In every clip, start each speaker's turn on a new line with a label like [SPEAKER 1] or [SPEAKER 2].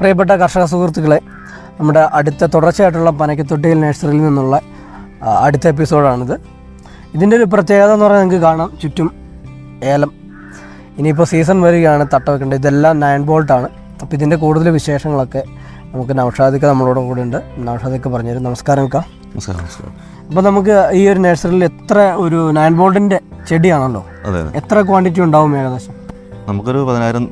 [SPEAKER 1] പ്രിയപ്പെട്ട കർഷക സുഹൃത്തുക്കളെ, നമ്മുടെ അടുത്ത തുടർച്ചയായിട്ടുള്ള പനക്കത്തൊട്ടിയിൽ നഴ്സറിയിൽ നിന്നുള്ള അടുത്ത എപ്പിസോഡാണിത്. ഇതിൻ്റെ ഒരു പ്രത്യേകത എന്ന് പറഞ്ഞാൽ നിങ്ങൾക്ക് കാണാം ചുറ്റും ഏലം. ഇനിയിപ്പോൾ സീസൺ വരികയാണ്, തട്ട വെക്കേണ്ടത്. ഇതെല്ലാം 9 ബോൾട്ടാണ്. അപ്പോൾ ഇതിൻ്റെ കൂടുതൽ വിശേഷങ്ങളൊക്കെ നമുക്ക് നൗഷാദിക്ക നമ്മളോട് കൂടെ ഉണ്ട്. നൗഷാദിക്ക പറഞ്ഞുതരും. നമസ്കാരം അക്ക.
[SPEAKER 2] നമസ്കാരം.
[SPEAKER 1] അപ്പോൾ നമുക്ക് ഈ ഒരു നഴ്സറിയിൽ എത്ര ഒരു 9 ബോൾട്ടിൻ്റെ ചെടിയാണല്ലോ, എത്ര ക്വാണ്ടിറ്റി ഉണ്ടാവും ഏകദേശം?
[SPEAKER 2] നമുക്കൊരു 10,000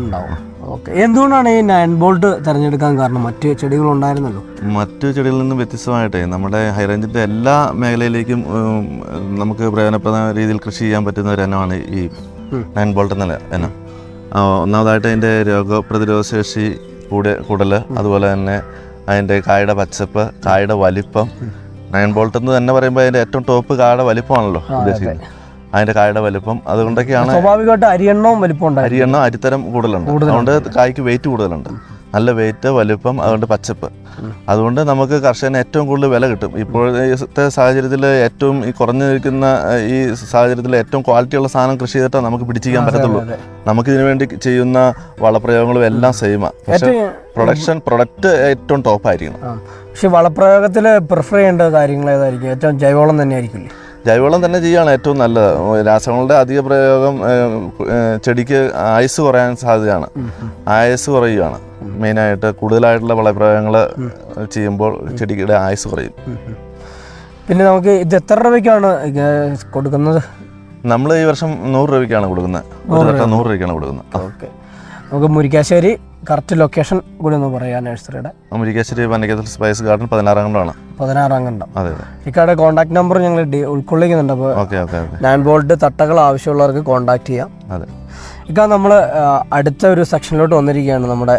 [SPEAKER 1] ഉണ്ടാവും. ഓക്കെ. എന്തുകൊണ്ടാണ് ഈ 9 ബോൾട്ട് തിരഞ്ഞെടുക്കാൻ കാരണം? മറ്റ് ചെടികളുണ്ടായിരുന്നല്ലോ. മറ്റു
[SPEAKER 2] ചെടികളിൽ നിന്നും വ്യത്യസ്തമായിട്ടേ നമ്മുടെ ഹൈറേഞ്ചിൻ്റെ എല്ലാ മേഖലയിലേക്കും നമുക്ക് പ്രയോജനപ്രദ രീതിയിൽ കൃഷി ചെയ്യാൻ പറ്റുന്ന ഒരു ഇനമാണ് ഈ 9 ബോൾട്ട് എന്ന ഇനം. ഒന്നാമതായിട്ട് അതിൻ്റെ രോഗപ്രതിരോധ ശേഷി കൂടുതൽ, അതുപോലെ തന്നെ അതിൻ്റെ കായുടെ പച്ചപ്പ്, കായുടെ വലിപ്പം. 9 ബോൾട്ട് എന്ന് തന്നെ പറയുമ്പോൾ അതിൻ്റെ ഏറ്റവും ടോപ്പ് കായുടെ വലിപ്പമാണല്ലോ ഉദ്ദേശിക്കുന്നത്. അതിൻ്റെ കായുടെ വലിപ്പം അതുകൊണ്ടൊക്കെയാണ്.
[SPEAKER 1] സ്വാഭാവികമായിട്ട് അരിയെണ്ണവും വലിപ്പം,
[SPEAKER 2] അരിയെണ്ണം അരിത്തരം കൂടുതലുണ്ട്. അതുകൊണ്ട് കായ്ക്ക് വെയിറ്റ് കൂടുതലുണ്ട്, നല്ല വെയിറ്റ്, വലിപ്പം, അതുകൊണ്ട് പച്ചപ്പ്. അതുകൊണ്ട് നമുക്ക് കർഷകന് ഏറ്റവും കൂടുതൽ വില കിട്ടും. ഇപ്പോഴത്തെ സാഹചര്യത്തിൽ ഏറ്റവും ഈ കുറഞ്ഞു നിൽക്കുന്ന ഈ സാഹചര്യത്തിൽ ഏറ്റവും ക്വാളിറ്റിയുള്ള സാധനം കൃഷി ചെയ്തിട്ടാണ് നമുക്ക് പിടിച്ചിരിക്കാൻ പറ്റത്തുള്ളൂ. നമുക്കിതിനു വേണ്ടി ചെയ്യുന്ന വളപ്രയോഗങ്ങളും എല്ലാം സെയിമാണ്. പക്ഷേ പ്രൊഡക്റ്റ് ഏറ്റവും ടോപ്പായിരിക്കണം.
[SPEAKER 1] പക്ഷെ വളപ്രയോഗത്തിൽ പ്രിഫർ ചെയ്യേണ്ട കാര്യങ്ങൾ ഏതായിരിക്കും? ഏറ്റവും ജൈവവളം തന്നെ ആയിരിക്കില്ലേ?
[SPEAKER 2] ജൈവവളം തന്നെ ചെയ്യുകയാണ് ഏറ്റവും നല്ലത്. രാസവളങ്ങളുടെ അധിക പ്രയോഗം ചെടിക്ക് ആയുസ് കുറയാൻ സാധ്യതയാണ്. ആയുസ് കുറയുകയാണ് മെയിനായിട്ട്. കൂടുതലായിട്ടുള്ള വളപ്രയോഗങ്ങൾ ചെയ്യുമ്പോൾ ചെടിയുടെ ആയുസ് കുറയും.
[SPEAKER 1] പിന്നെ നമുക്ക് ഇത് എത്ര രൂപയ്ക്കാണ് കൊടുക്കുന്നത്?
[SPEAKER 2] നമ്മൾ ഈ വർഷം 100 രൂപയ്ക്കാണ് കൊടുക്കുന്നത്. 100 രൂപയ്ക്കാണ് കൊടുക്കുന്നത്.
[SPEAKER 1] ഓക്കെ. നമുക്ക് മുരിക്കാശ്ശേരി കറക്റ്റ് ലൊക്കേഷൻ കൂടി ഒന്ന് പറയാം നഴ്സറിയുടെ.
[SPEAKER 2] മുരിക്കാശ്ശേരി പനക്കത്തിൽ സ്പൈസ് ഗാർഡൻ 16
[SPEAKER 1] കണ്ടം. അതെ. ഇക്കാരുടെ കോൺടാക്ട് നമ്പർ ഞങ്ങൾ ഉൾക്കൊള്ളിക്കുന്നുണ്ട്. അപ്പോൾ 9 ബോൾട്ട് തട്ടകൾ ആവശ്യമുള്ളവർക്ക് കോൺടാക്ട് ചെയ്യാം.
[SPEAKER 2] അതെ.
[SPEAKER 1] ഇക്കാ നമ്മൾ അടുത്ത ഒരു സെക്ഷനിലോട്ട് വന്നിരിക്കുകയാണ്. നമ്മുടെ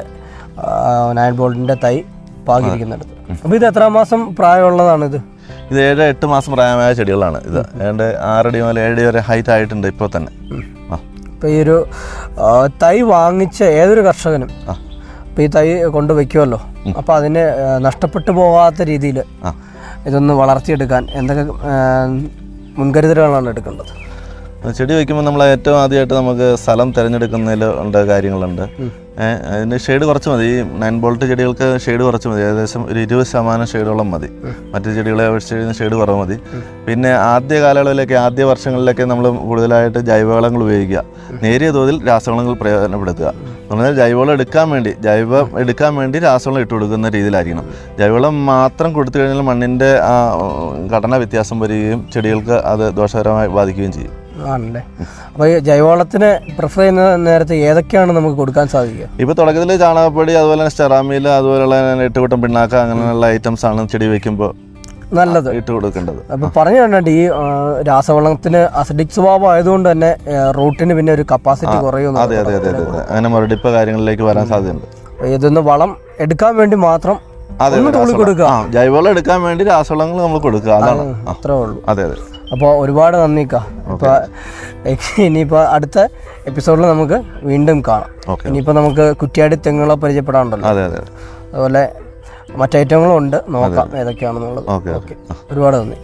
[SPEAKER 1] 9 ബോൾട്ടിൻ്റെ തൈ പാകിയിരിക്കുന്നിടത്ത്. അപ്പോൾ ഇത് എത്ര മാസം പ്രായമുള്ളതാണിത്?
[SPEAKER 2] ഇത് 7-8 മാസം പ്രായമായ ചെടികളാണ്. ഇത് ഏതാണ്ട് 6 അടി മുതൽ 7 അടി വരെ ഹൈറ്റ് ആയിട്ടുണ്ട് ഇപ്പോൾ തന്നെ.
[SPEAKER 1] ഇപ്പോൾ ഈ ഒരു തൈ വാങ്ങിച്ച ഏതൊരു കർഷകനും ഇപ്പോൾ ഈ തൈ കൊണ്ട് വയ്ക്കുമല്ലോ, അപ്പോൾ അതിന് നഷ്ടപ്പെട്ടു പോകാത്ത രീതിയിൽ ഇതൊന്ന് വളർത്തിയെടുക്കാൻ എന്തൊക്കെ മുൻകരുതലുകളാണ് എടുക്കേണ്ടത്?
[SPEAKER 2] ചെടി വയ്ക്കുമ്പോൾ നമ്മൾ ഏറ്റവും ആദ്യമായിട്ട് നമുക്ക് സ്ഥലം തിരഞ്ഞെടുക്കുന്നതിൽ ഉണ്ട് കാര്യങ്ങളുണ്ട്. അതിന് ഷെയ്ഡ് കുറച്ച് മതി. ഈ 9 ബോൾട്ട് ചെടികൾക്ക് ഷെയ്ഡ് കുറച്ച് മതി. ഏകദേശം ഒരു 20% ഷെയ്ഡോളം മതി. മറ്റു ചെടികളെ അപേക്ഷിച്ച് ഷെയ്ഡ് കുറവ് മതി. പിന്നെ ആദ്യ കാലയളവിലേക്ക്, ആദ്യ വർഷങ്ങളിലൊക്കെ നമ്മൾ കൂടുതലായിട്ട് ജൈവവളങ്ങൾ ഉപയോഗിക്കുക. നേരിയ തോതിൽ രാസവളങ്ങൾ പ്രയോജനപ്പെടുത്തുക. എന്ന് പറഞ്ഞാൽ ജൈവവളം എടുക്കാൻ വേണ്ടി രാസവളം ഇട്ട് കൊടുക്കുന്ന രീതിയിലായിരിക്കണം. ജൈവവളം മാത്രം കൊടുത്തു കഴിഞ്ഞാൽ മണ്ണിൻ്റെ ഘടന വ്യത്യാസം വരികയും ചെടികൾക്ക് അത് ദോഷകരമായി ബാധിക്കുകയും ചെയ്യും.
[SPEAKER 1] ആണല്ലേ. അപ്പോൾ ഈ ജൈവവളത്തിന് പ്രിഫർ ചെയ്യുന്ന നേരത്തെ ഏതൊക്കെയാണ് നമുക്ക് കൊടുക്കാൻ സാധിക്കുക?
[SPEAKER 2] ഇപ്പോൾ തുടക്കത്തിൽ ചാണകപ്പൊടി, അതുപോലെ തന്നെ സ്റ്റെറാമീൽ, അതുപോലെയുള്ള 8 കൂട്ടം പിണ്ണാക്ക, അങ്ങനെയുള്ള ഐറ്റംസ് ആണ് ചെടി വയ്ക്കുമ്പോൾ
[SPEAKER 1] നല്ലത്
[SPEAKER 2] ഇട്ട് കൊടുക്കേണ്ടത്.
[SPEAKER 1] അപ്പോൾ പറഞ്ഞു കണ്ടിട്ട് ഈ രാസവളത്തിന് അസിഡിക് സ്വഭാവം ആയതുകൊണ്ട് തന്നെ റൂട്ടിന് പിന്നെ ഒരു കപ്പാസിറ്റി കുറയുന്നു.
[SPEAKER 2] അതെ. അങ്ങനെ മറുടിപ്പ് കാര്യങ്ങളിലേക്ക് വരാൻ സാധ്യതയുണ്ട്.
[SPEAKER 1] ഇതൊന്ന് വളം എടുക്കാൻ വേണ്ടി മാത്രം കൊടുക്കുക.
[SPEAKER 2] ജൈവവളം എടുക്കാൻ വേണ്ടി രാസവളങ്ങൾ നമ്മൾ കൊടുക്കുക. അതാണ്
[SPEAKER 1] അത്രേ ഉള്ളൂ.
[SPEAKER 2] അതെ.
[SPEAKER 1] അപ്പോൾ ഒരുപാട് നന്ദിക്ക. അപ്പോൾ ഇനിയിപ്പോൾ അടുത്ത എപ്പിസോഡിൽ നമുക്ക് വീണ്ടും കാണാം. ഇനിയിപ്പോൾ നമുക്ക് കുറ്റ്യാടി തെങ്ങുകളെ പരിചയപ്പെടാനുണ്ടല്ലോ. അതുപോലെ മറ്റൈറ്റങ്ങളും ഉണ്ട്, നോക്കാം ഏതൊക്കെയാണെന്നുള്ളത്. ഓക്കെ. ഒരുപാട് നന്ദി.